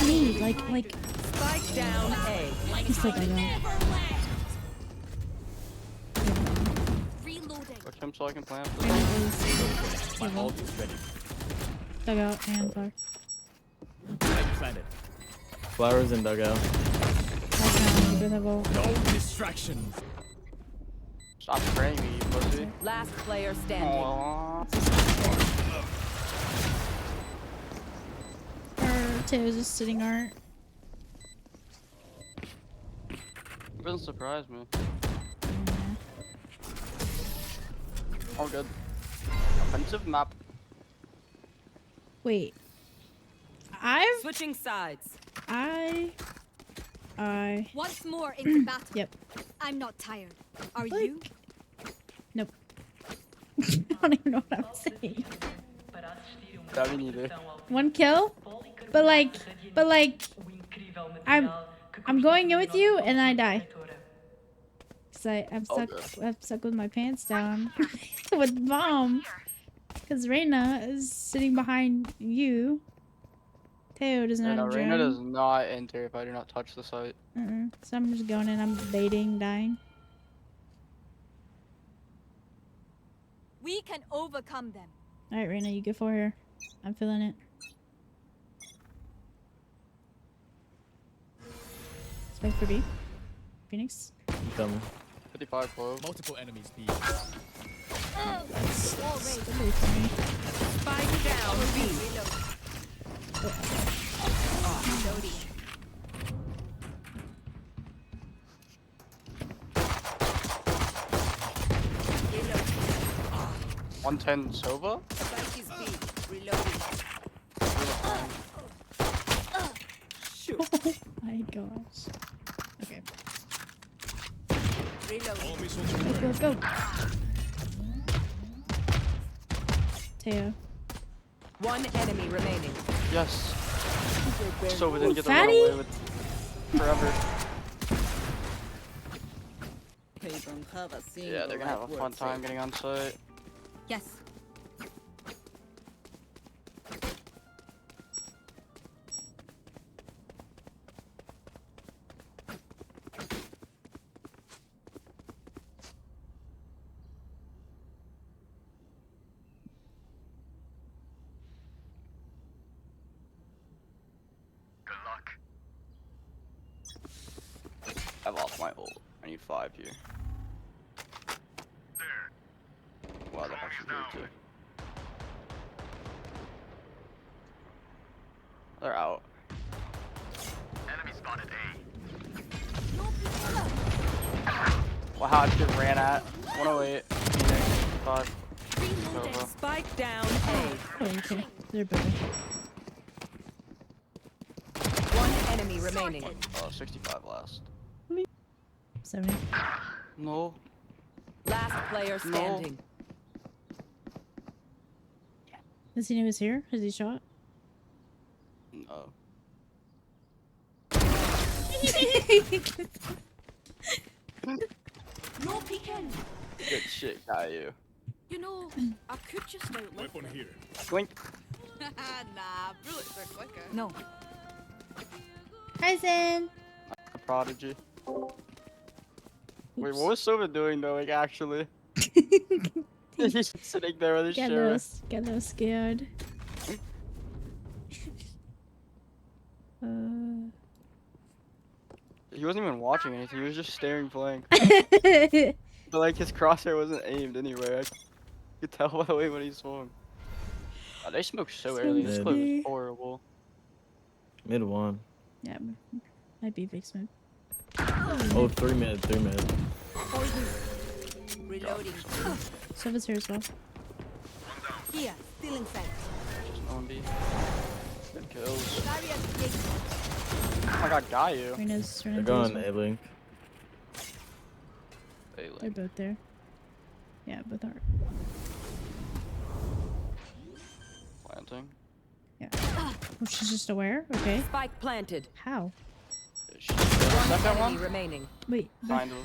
Me, like. Spike down A. He's still dug out. Reloading. Watch him so I can plant. Reyna is My ult is ready. dug out and far. Spike planted. Flowers in dugout. Both have ult. No distractions. Stop spraying me, you pussy. Last player standing. Aww. Our Tails is sitting art. It doesn't surprise me. All good. Offensive map. Wait. Switching sides. Once more into battle. Yep. I'm not tired. Are Like- you? Nope. I don't even know what I'm saying. That me neither. One kill, but like, I'm going in with you and I die. Cause I'm stuck. I'm stuck with my pants down with the bomb. Cause Reyna is sitting behind you. Teo doesn't know how to Reyna jump. does not enter if I do not touch the site. So I'm just going in. I'm baiting, dying. We can overcome them. All right, Reyna, you get for her. I'm feeling it. Spike for B. Phoenix. Coming. 55 clove. Multiple enemies B. Wall raised. Really for me. Spike down B. Reloading. 110 Sova? Spike is B. Reloading. Oh my gosh. Okay. Reloading. Let's go. Teo. One enemy remaining. Yes. Sova didn't get to Fatty? run away with forever. Yeah, they're gonna have a fun time getting on site. Yes. I've lost my ult. I need 5 here. Wow, that actually great too. They're out. Enemy spotted Wow, I just ran at 108. Phoenix, 5. Reloading. Sova. Spike down A. Oh, okay. They're better. One enemy remaining. 65 last. 70. No. Last player standing. Does he know he's here? Has he shot? No. No peeking. Good shit, got you. You know, I could just outlive them. here. Twink. Nah, bullets are quicker. No. Hi, Zen. A prodigy. Wait, what was Sova doing though, like actually? He's just sitting there with his Get shirt. a little scared. He wasn't even watching anything, he was just staring blank. But like his crosshair wasn't aimed anywhere. I could tell by the way when he swung. Oh, they smoked so So early, this clip pretty. is horrible. Mid one. Yeah, might be big smoke. Oh, 3 mid, 3 mid. Reloading. Sova's here as well. Here, still in sight. Just on B. Good kills. Barrier gate. Oh my god, got you. Reyna's They're running going through as A-Link. Hey, well. They're both there. Yeah, both are. planting. Yeah. Oh, she's just aware? Okay. Spike planted. How? Is she the second Enemy one? remaining. Wait. Kind of.